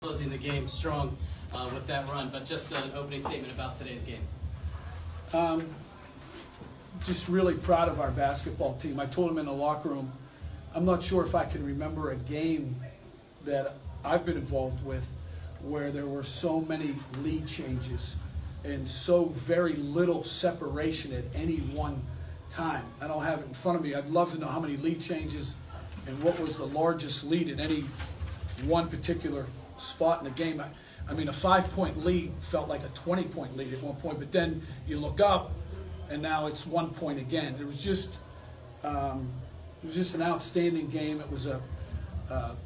closing the game strong with that run, but just an opening statement about today's game. Just really proud of our basketball team. I told them in the locker room, I'm not sure if I can remember a game that I've been involved with where there were so many lead changes and so very little separation at any one time. I don't have it in front of me. I'd love to know how many lead changes and what was the largest lead at any one particular spot in the game. I mean, a 5-point lead felt like a 20-point lead at one point, but then you look up and now it's 1 point again. It was just an outstanding game. It was a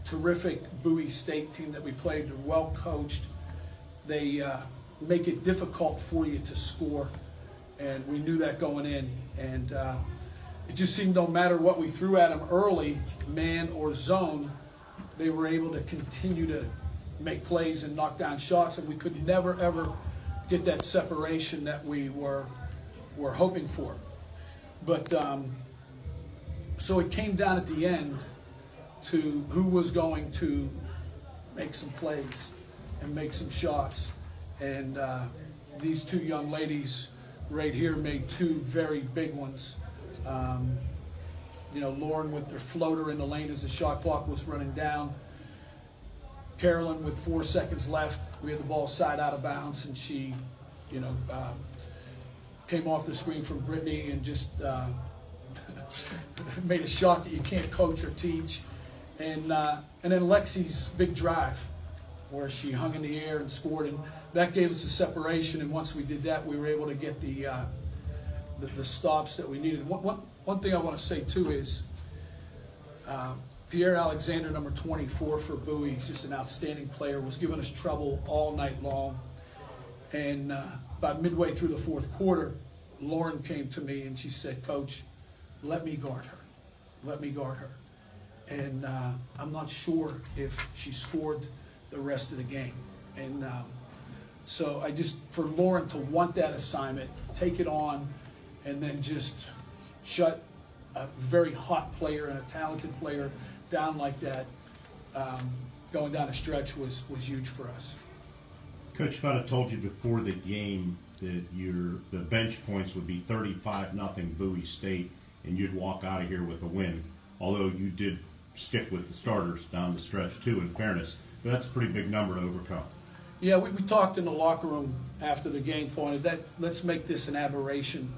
terrific Bowie State team that we played. They're well coached. They make it difficult for you to score, and we knew that going in. And it just seemed no matter what we threw at them early, man or zone, they were able to continue to make plays and knock down shots, and we could never, ever get that separation that we were hoping for. But so it came down at the end to who was going to make some plays and make some shots. And these two young ladies right here made two very big ones. You know, Lauren with their floater in the lane as the shot clock was running down. Carolyn with 4 seconds left. We had the ball side out of bounds, and she, you know, came off the screen from Brittany and just made a shot that you can't coach or teach. And then Lexi's big drive, where she hung in the air and scored, and that gave us a separation. And once we did that, we were able to get the stops that we needed. One thing I want to say too is Pierre Alexander, number 24 for Bowie, he's just an outstanding player, was giving us trouble all night long. And about midway through the fourth quarter, Lauren came to me and she said, "Coach, let me guard her. Let me guard her." And I'm not sure if she scored the rest of the game. And so I just, for Lauren to want that assignment, take it on, and then just shut a very hot player and a talented player down like that, going down a stretch was huge for us. Coach, if I'd have told you before the game that the bench points would be 35-0 Bowie State and you'd walk out of here with a win, although you did stick with the starters down the stretch too, in fairness, but that's a pretty big number to overcome. Yeah, we talked in the locker room after the game, that let's make this an aberration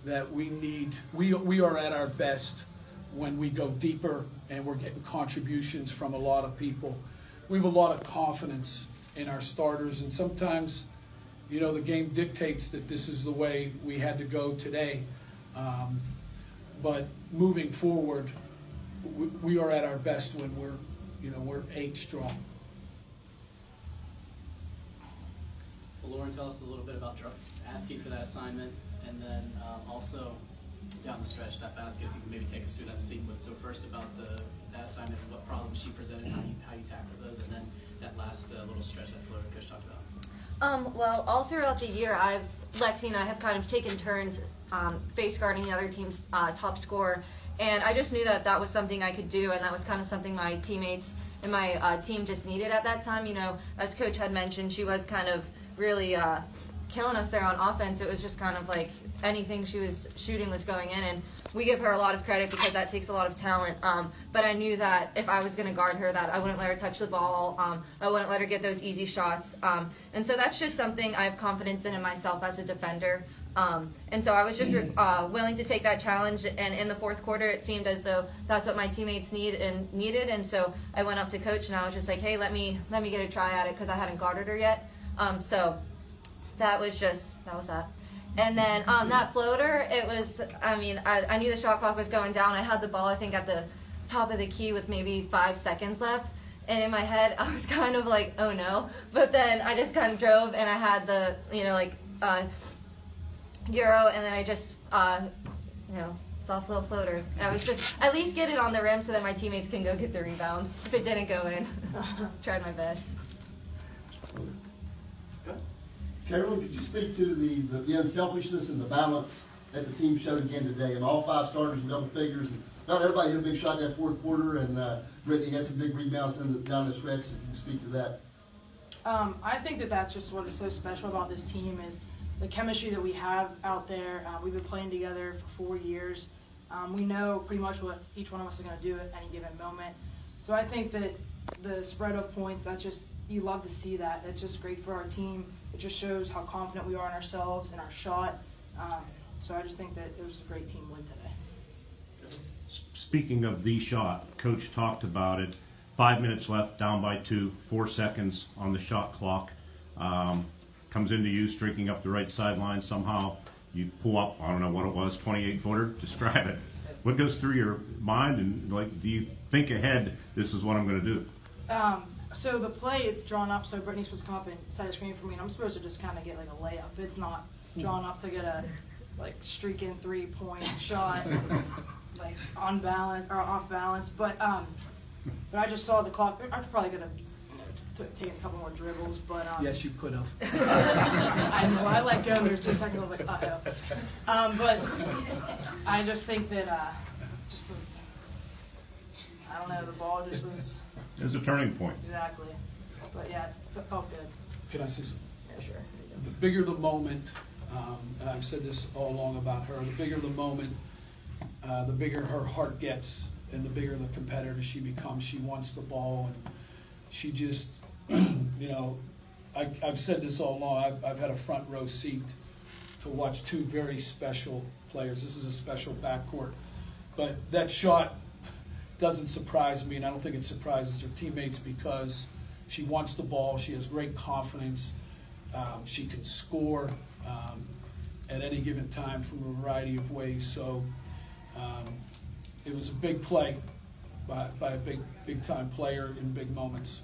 that we need. We are at our best when we go deeper and we're getting contributions from a lot of people. We have a lot of confidence in our starters, and sometimes, you know, the game dictates that this is the way we had to go today. But moving forward, we are at our best when we're 8 strong. Well, Lauren, tell us a little bit about asking for that assignment, and then also down the stretch, that basket, if you can maybe take us through that sequence. So first about that assignment, what problems she presented, how you tackled those, and then that last little stretch that floater Coach talked about. Well, all throughout the year, Lexi and I have kind of taken turns face guarding the other team's top scorer, and I just knew that was something I could do, and that was kind of something my teammates and my team just needed at that time. You know, as Coach had mentioned, she was kind of really killing us there on offense. It was just kind of like anything she was shooting was going in, and we give her a lot of credit because that takes a lot of talent. But I knew that if I was going to guard her, that I wouldn't let her touch the ball. I wouldn't let her get those easy shots. And so that's just something I have confidence in myself as a defender. And so I was just willing to take that challenge. And in the fourth quarter, it seemed as though that's what my teammates needed. And so I went up to Coach and I was just like, "Hey, let me get a try at it," because I hadn't guarded her yet. So that was that. And then that floater, it was, I mean, I knew the shot clock was going down. I had the ball, I think, at the top of the key with maybe 5 seconds left. And in my head, I was kind of like, oh no. But then I just kind of drove, and I had the, Euro, and then I just, soft little floater. I was just, at least get it on the rim so that my teammates can go get the rebound. If it didn't go in, tried my best. Carolyn, could you speak to the unselfishness and the balance that the team showed again today? And all 5 starters in double figures. And not everybody hit a big shot in that fourth quarter, and Brittany had some big rebounds down the stretch. If you can speak to that. I think that that's just what is so special about this team is the chemistry that we have out there. We've been playing together for 4 years. We know pretty much what each one of us is going to do at any given moment. So I think that the spread of points, that's just, you love to see that. It's just great for our team. It just shows how confident we are in ourselves and our shot. So I just think that it was a great team win today. Speaking of the shot, Coach talked about it. 5 minutes left, down by 2, 4 seconds on the shot clock. Comes into you, streaking up the right sideline somehow. You pull up, I don't know what it was, 28-footer. Describe it. What goes through your mind, and like, do you think ahead, this is what I'm going to do? So the play, it's drawn up, so Brittany's supposed to come up and set a screen for me, and I'm supposed to just kind of get like a layup. It's not drawn up to get a like streaking 3-point shot, like on balance or off balance. But I just saw the clock. I could probably taken a couple more dribbles, but Yes, you could have. I know. I let go. There's 2 seconds. I was like, uh-oh. But I just think that just was. I don't know. The ball just was. It was a turning point. Exactly. But yeah, it felt good. Can I say something? Yeah, sure. The bigger the moment, and I've said this all along about her, the bigger the moment, the bigger her heart gets, and the bigger the competitor she becomes. She wants the ball, and she just, you know, I've said this all along. I've had a front row seat to watch 2 very special players. This is a special backcourt. But that shot doesn't surprise me, and I don't think it surprises her teammates because she wants the ball. She has great confidence. She can score at any given time from a variety of ways. So it was a big play by a big-time player in big moments.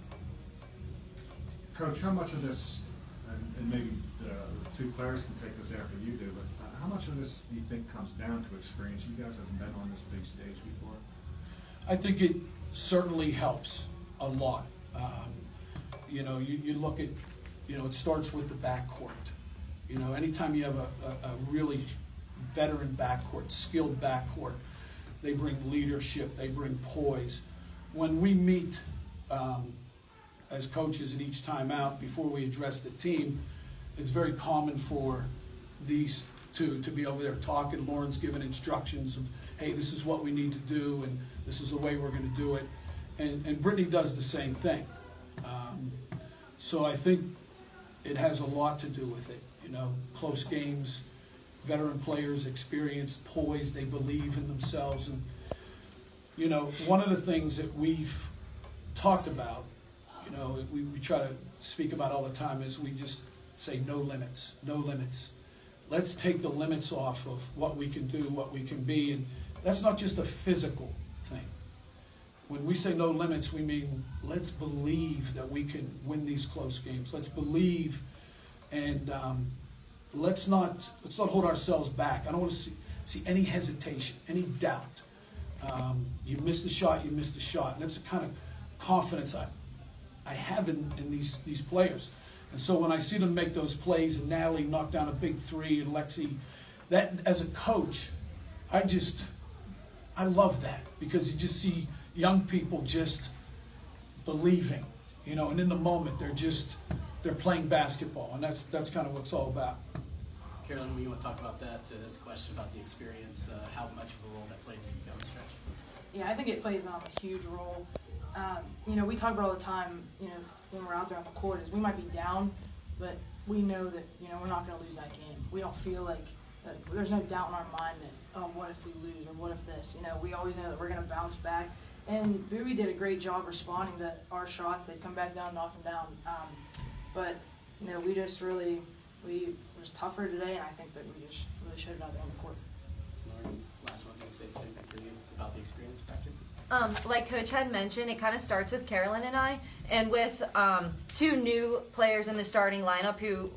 Coach, how much of this, and maybe the 2 players can take this after you do, but how much of this do you think comes down to experience? You guys haven't been on this big stage before. I think it certainly helps a lot. You know, you look at, you know, it starts with the backcourt. You know, anytime you have a really veteran backcourt, skilled backcourt, they bring leadership, they bring poise. When we meet as coaches at each time out, before we address the team, it's very common for these two to be over there talking. Lauren's giving instructions of, hey, this is what we need to do, and this is the way we're going to do it. And Brittany does the same thing. So I think it has a lot to do with it. You know, close games, veteran players, experience, poise, they believe in themselves. And, you know, one of the things that we've talked about, you know, we try to speak about all the time is we just say no limits, no limits. Let's take the limits off of what we can do, what we can be. And that's not just a physical thing. When we say no limits, we mean let's believe that we can win these close games. Let's believe, and let's not hold ourselves back. I don't want to see any hesitation, any doubt. You missed the shot, you missed the shot. And that's the kind of confidence I have in these players. And so when I see them make those plays, and Natalie knock down a big 3, and Lexi, that as a coach, I love that, because you just see young people just believing, you know, and in the moment they're playing basketball, and that's kind of what it's all about. Carolyn, when you want to talk about that, this question about the experience, how much of a role that played down the stretch? Yeah, I think it plays a huge role. You know, we talk about all the time, you know, when we're out there on the court, is we might be down, but we know that, you know, we're not going to lose that game. We don't feel like there's no doubt in our mind that, oh, what if we lose, or what if this? You know, we always know that we're going to bounce back. And Bowie did a great job responding to our shots. They'd come back down, knock them down. But, you know, we was tougher today, and I think that we just really showed it out there on the court. Lauren, last one, can you say the same thing for you about the experience factor? Like Coach had mentioned, it kind of starts with Carolyn and I, and with 2 new players in the starting lineup who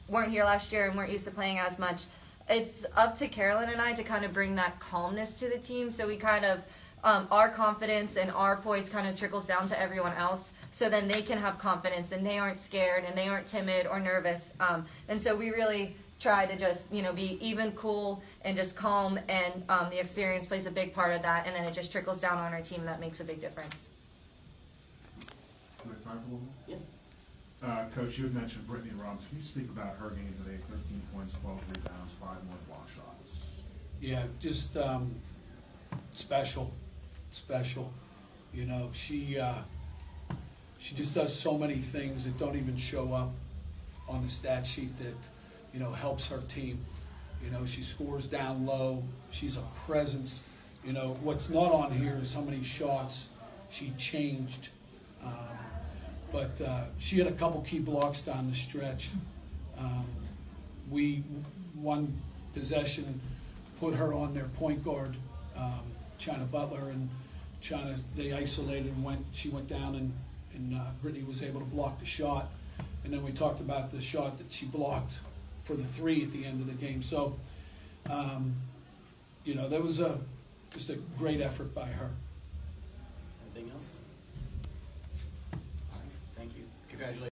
weren't here last year and weren't used to playing as much. It's up to Carolyn and I to kind of bring that calmness to the team, so we kind of our confidence and our poise kind of trickles down to everyone else, so then they can have confidence and they aren't scared and they aren't timid or nervous. And so we really try to just, you know, be even, cool, and just calm, and the experience plays a big part of that, and then it just trickles down on our team, and that makes a big difference. Do we have time for one more? Yeah. Coach, you had mentioned Brittany Robbins. Can you speak about her game today? 13 points, 12 rebounds, 5 more block shots. Yeah, just special. You know, she just does so many things that don't even show up on the stat sheet that, you know, helps her team. You know, she scores down low. She's a presence. You know, what's not on here is how many shots she changed. But she had a couple key blocks down the stretch. We, one possession, put her on their point guard, China Butler, and China, they isolated and she went down and Brittany was able to block the shot. And then we talked about the shot that she blocked for the 3 at the end of the game. So, you know, that was just a great effort by her. Anything else? Thank you. Congratulations.